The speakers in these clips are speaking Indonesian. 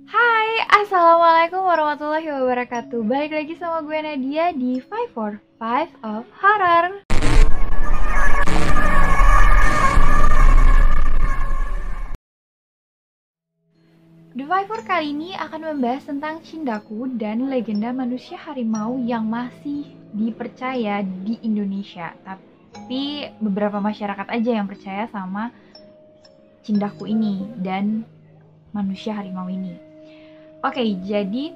Hai, Assalamualaikum warahmatullahi wabarakatuh. Balik lagi sama gue Nadia di 545 of Horror. The 545 kali ini akan membahas tentang Shindaku dan legenda manusia harimau yang masih dipercaya di Indonesia. Tapi beberapa masyarakat aja yang percaya sama Shindaku ini dan manusia harimau ini. Oke, jadi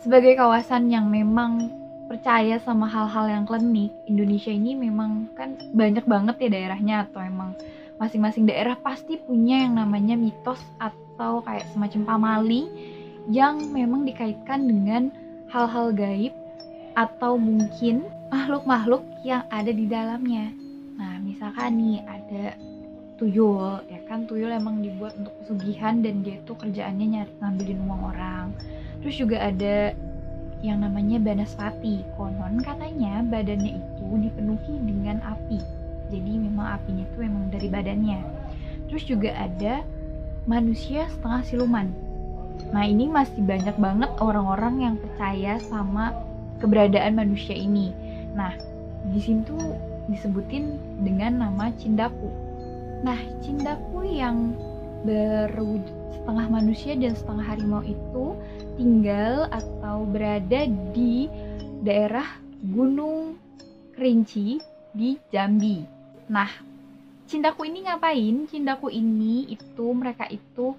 sebagai kawasan yang memang percaya sama hal-hal yang klinik, Indonesia ini memang kan banyak banget ya daerahnya, atau emang masing-masing daerah pasti punya yang namanya mitos atau kayak semacam pamali yang memang dikaitkan dengan hal-hal gaib atau mungkin makhluk-makhluk yang ada di dalamnya. Nah, misalkan nih ada tuyul, ya kan, tuyul emang dibuat untuk pesugihan dan dia tuh kerjaannya nyari ngambilin uang orang. Terus juga ada yang namanya Banaspati. Konon katanya badannya itu dipenuhi dengan api. Jadi memang apinya itu memang dari badannya. Terus juga ada manusia setengah siluman. Nah, ini masih banyak banget orang-orang yang percaya sama keberadaan manusia ini. Nah, di sini tuh disebutin dengan nama Cindaku. Nah, Cindaku yang berwujud setengah manusia dan setengah harimau itu tinggal atau berada di daerah Gunung Kerinci di Jambi. Nah, Cindaku ini ngapain? Cindaku ini mereka itu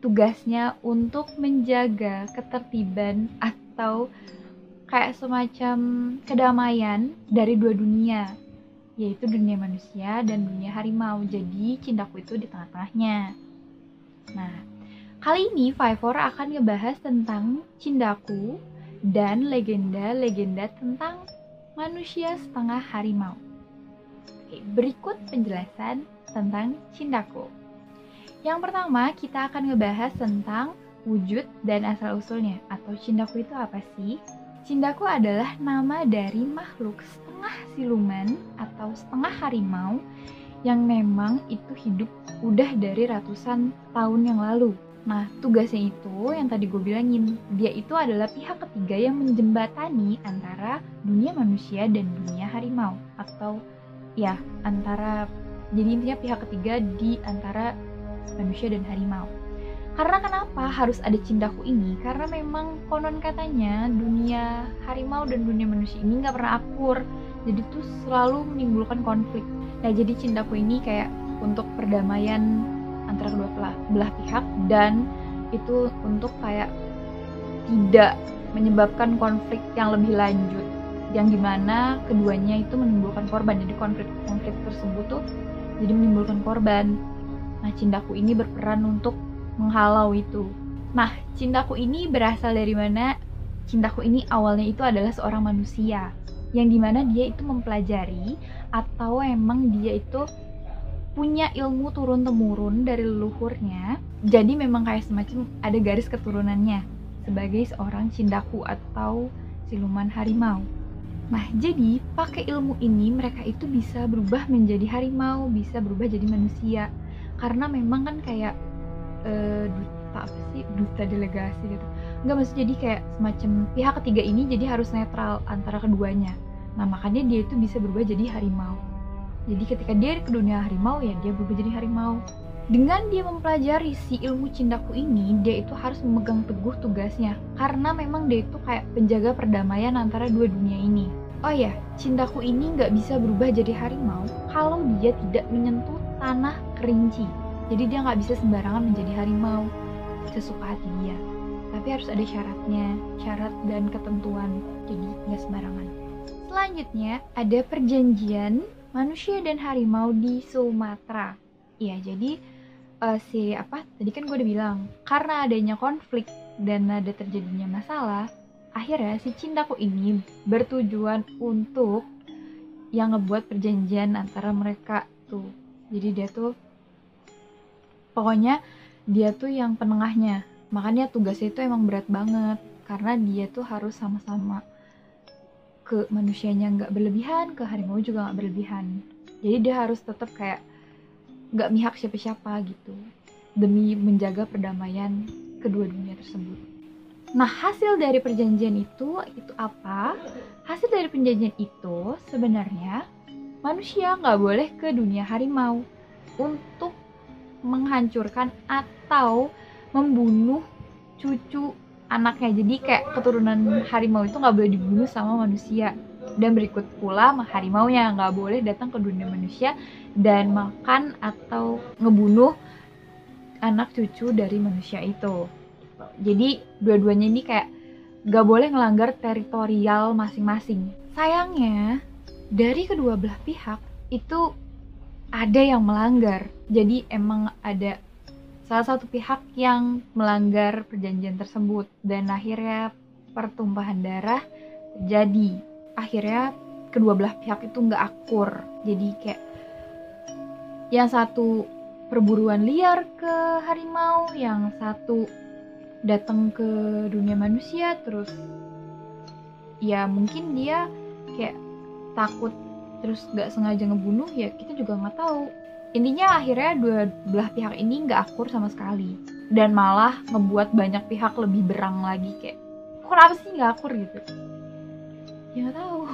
tugasnya untuk menjaga ketertiban atau kayak semacam kedamaian dari dua dunia, yaitu dunia manusia dan dunia harimau. Jadi Cindaku itu di tengah-tengahnya. Nah, kali ini Fiver akan ngebahas tentang Cindaku dan legenda-legenda tentang manusia setengah harimau. Oke, berikut penjelasan tentang Cindaku. Yang pertama, kita akan ngebahas tentang wujud dan asal-usulnya, atau Cindaku itu apa sih? Cindaku adalah nama dari makhluk setengah siluman atau setengah harimau yang memang itu hidup udah dari ratusan tahun yang lalu. Nah, tugasnya itu yang tadi gue bilangin, dia itu adalah pihak ketiga yang menjembatani antara dunia manusia dan dunia harimau, atau ya jadi intinya pihak ketiga di antara manusia dan harimau. Karena kenapa harus ada Cindaku ini? Karena memang konon katanya dunia harimau dan dunia manusia ini nggak pernah akur, jadi tuh selalu menimbulkan konflik. Nah, jadi Cindaku ini kayak untuk perdamaian antara kedua belah pihak, dan itu untuk kayak tidak menyebabkan konflik yang lebih lanjut, yang dimana keduanya itu menimbulkan korban. Jadi konflik tersebut tuh jadi menimbulkan korban. Nah, Cindaku ini berperan untuk menghalau itu. Nah, Cindaku ini berasal dari mana? Cindaku ini awalnya itu adalah seorang manusia yang dimana dia itu mempelajari atau emang dia itu punya ilmu turun-temurun dari leluhurnya. Jadi memang kayak semacam ada garis keturunannya sebagai seorang Cindaku atau siluman harimau. Nah, jadi pakai ilmu ini mereka itu bisa berubah menjadi harimau, bisa berubah jadi manusia. Karena memang kan kayak duta delegasi gitu. Enggak, maksud jadi kayak semacam pihak ketiga ini jadi harus netral antara keduanya. Nah, makanya dia itu bisa berubah jadi harimau. Jadi ketika dia ke dunia harimau, ya dia berubah jadi harimau. Dengan dia mempelajari si ilmu Cindaku ini, dia itu harus memegang teguh tugasnya. Karena memang dia itu kayak penjaga perdamaian antara dua dunia ini. Oh ya, Cindaku ini nggak bisa berubah jadi harimau kalau dia tidak menyentuh tanah Kerinci. Jadi dia nggak bisa sembarangan menjadi harimau sesuka hati dia. Tapi harus ada syaratnya, syarat dan ketentuan. Jadi nggak sembarangan. Selanjutnya ada perjanjian manusia dan harimau di Sumatera. Iya, jadi tadi kan gue udah bilang, karena adanya konflik dan ada terjadinya masalah, akhirnya si Cindaku ini bertujuan untuk yang ngebuat perjanjian antara mereka tuh. Jadi dia tuh pokoknya dia tuh yang penengahnya. Makanya tugasnya itu emang berat banget, karena dia tuh harus sama-sama ke manusianya nggak berlebihan, ke harimau juga nggak berlebihan. Jadi dia harus tetap kayak nggak mihak siapa-siapa gitu. demi menjaga perdamaian kedua dunia tersebut. Nah, hasil dari perjanjian itu apa? Hasil dari perjanjian itu sebenarnya manusia nggak boleh ke dunia harimau untuk menghancurkan atau membunuh cucu anaknya. Jadi kayak keturunan harimau itu nggak boleh dibunuh sama manusia. Dan berikut pula harimaunya nggak boleh datang ke dunia manusia dan makan atau ngebunuh anak cucu dari manusia itu. Jadi dua-duanya ini kayak gak boleh ngelanggar teritorial masing-masing. Sayangnya dari kedua belah pihak itu ada yang melanggar. Jadi emang ada salah satu pihak yang melanggar perjanjian tersebut dan akhirnya pertumpahan darah terjadi. Akhirnya kedua belah pihak itu gak akur. Jadi kayak yang satu perburuan liar ke harimau, yang satu datang ke dunia manusia, terus ya mungkin dia kayak takut terus gak sengaja ngebunuh, ya kita juga gak tahu. Intinya akhirnya dua belah pihak ini gak akur sama sekali dan malah ngebuat banyak pihak lebih berang lagi, kayak kenapa sih gak akur gitu. Ya gak tahu,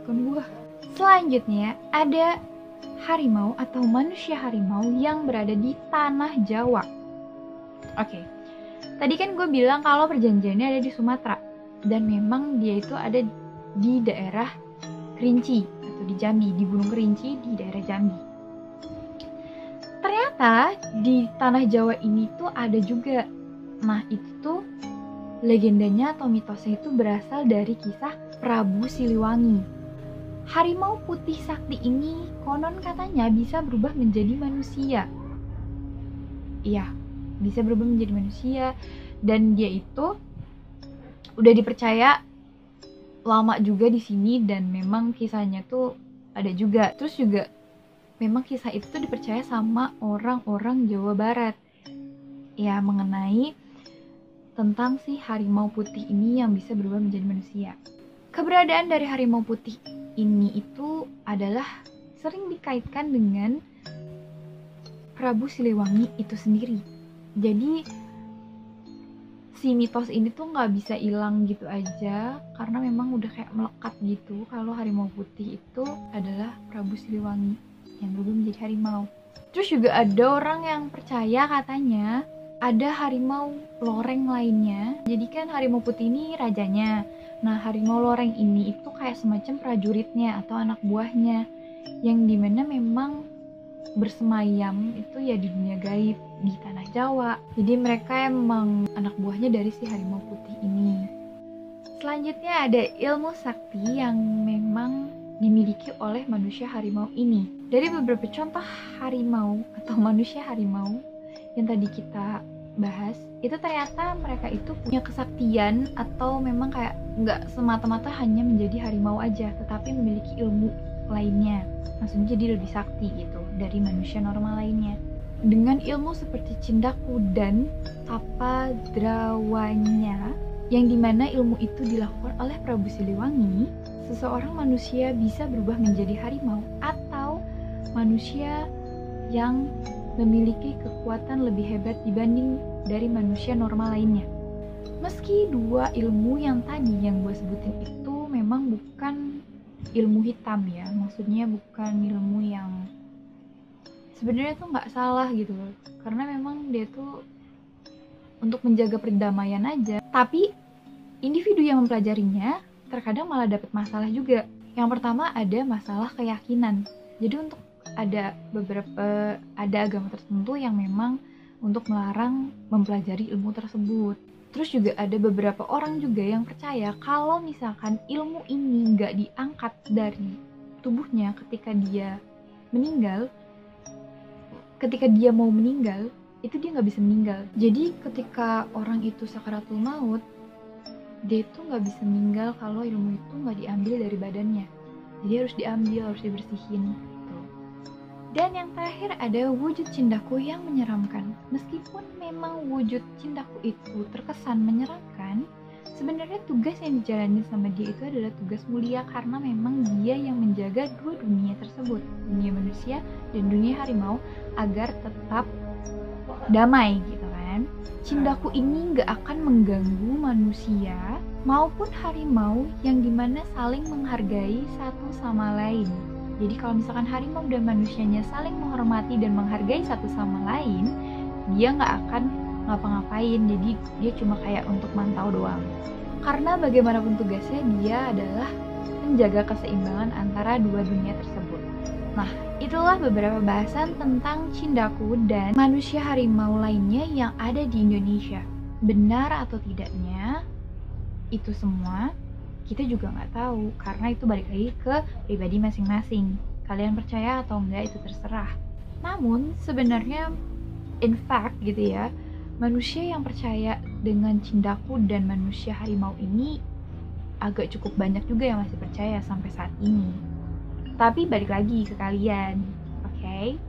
bukan gua. Selanjutnya ada harimau atau manusia harimau yang berada di tanah Jawa. Oke. Tadi kan gue bilang kalau perjanjiannya ada di Sumatera dan memang dia itu ada di daerah Kerinci atau di Jambi, di Gunung Kerinci di daerah Jambi. Ternyata di tanah Jawa ini tuh ada juga. Nah, itu tuh legendanya atau mitosnya itu berasal dari kisah Prabu Siliwangi. Harimau putih sakti ini konon katanya bisa berubah menjadi manusia. Iya, bisa berubah menjadi manusia, dan dia itu udah dipercaya lama juga di sini dan memang kisahnya tuh ada juga. Terus juga memang kisah itu tuh dipercaya sama orang-orang Jawa Barat ya, mengenai tentang si harimau putih ini yang bisa berubah menjadi manusia. Keberadaan dari harimau putih ini itu adalah sering dikaitkan dengan Prabu Siliwangi itu sendiri. Jadi si mitos ini tuh nggak bisa hilang gitu aja, karena memang udah kayak melekat gitu kalau harimau putih itu adalah Prabu Siliwangi yang berubah menjadi harimau. Terus juga ada orang yang percaya katanya ada harimau loreng lainnya. Jadi kan harimau putih ini rajanya. Nah, harimau loreng ini itu kayak semacam prajuritnya atau anak buahnya, yang dimana memang bersemayam itu ya di dunia gaib di tanah Jawa. Jadi mereka emang anak buahnya dari si harimau putih ini. Selanjutnya ada ilmu sakti yang memang dimiliki oleh manusia harimau ini. Dari beberapa contoh harimau atau manusia harimau yang tadi kita bahas, itu ternyata mereka itu punya kesaktian atau memang kayak nggak semata-mata hanya menjadi harimau aja, tetapi memiliki ilmu lainnya. Maksudnya jadi lebih sakti gitu dari manusia normal lainnya. Dengan ilmu seperti cindaku dan tapadrawanya, yang dimana ilmu itu dilakukan oleh Prabu Siliwangi, seseorang manusia bisa berubah menjadi harimau atau manusia yang memiliki kekuatan lebih hebat dibanding dari manusia normal lainnya. Meski dua ilmu yang tadi yang gue sebutin itu memang bukan ilmu hitam ya, maksudnya bukan ilmu yang sebenarnya tuh nggak salah gitu, karena memang dia tuh untuk menjaga perdamaian aja, tapi individu yang mempelajarinya terkadang malah dapat masalah juga. Yang pertama ada masalah keyakinan. Jadi untuk ada agama tertentu yang memang untuk melarang mempelajari ilmu tersebut. Terus juga ada beberapa orang juga yang percaya kalau misalkan ilmu ini nggak diangkat dari tubuhnya ketika dia meninggal, ketika dia mau meninggal, itu dia nggak bisa meninggal. Jadi ketika orang itu sakaratul maut, dia itu nggak bisa meninggal kalau ilmu itu nggak diambil dari badannya. Jadi harus diambil, harus dibersihin. Dan yang terakhir ada wujud cindaku yang menyeramkan. Meskipun memang wujud cindaku itu terkesan menyeramkan, sebenarnya tugas yang dijalani sama dia itu adalah tugas mulia, karena memang dia yang menjaga dua dunia tersebut, dunia manusia dan dunia harimau, agar tetap damai gitu kan. Cindaku ini gak akan mengganggu manusia maupun harimau yang dimana saling menghargai satu sama lain. Jadi kalau misalkan harimau dan manusianya saling menghormati dan menghargai satu sama lain, dia gak akan ngapa-ngapain, jadi dia cuma kayak untuk mantau doang. Karena bagaimanapun tugasnya, dia adalah menjaga keseimbangan antara dua dunia tersebut. Nah, itulah beberapa bahasan tentang Cindaku dan manusia harimau lainnya yang ada di Indonesia. Benar atau tidaknya, itu semua kita juga nggak tahu, karena itu balik lagi ke pribadi masing-masing. Kalian percaya atau enggak itu terserah. Namun, sebenarnya, in fact gitu ya, manusia yang percaya dengan Cindaku dan manusia harimau ini agak cukup banyak juga yang masih percaya sampai saat ini. Tapi balik lagi ke kalian, oke?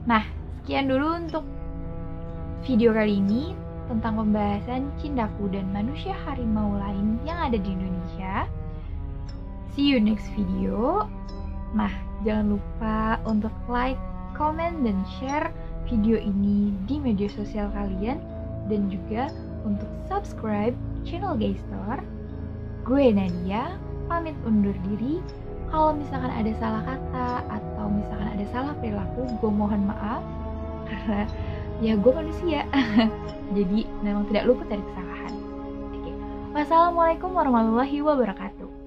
Nah, sekian dulu untuk video kali ini tentang pembahasan Cindaku dan manusia harimau lain yang ada di Indonesia. See you next video. Nah, jangan lupa untuk like, comment, dan share video ini di media sosial kalian, dan juga untuk subscribe channel Gaystar. Gue Nadia, pamit undur diri. Kalau misalkan ada salah kata atau misalkan ada salah perilaku, gue mohon maaf karena ya gue manusia. Jadi memang tidak luput dari kesalahan. Oke. Wassalamualaikum warahmatullahi wabarakatuh.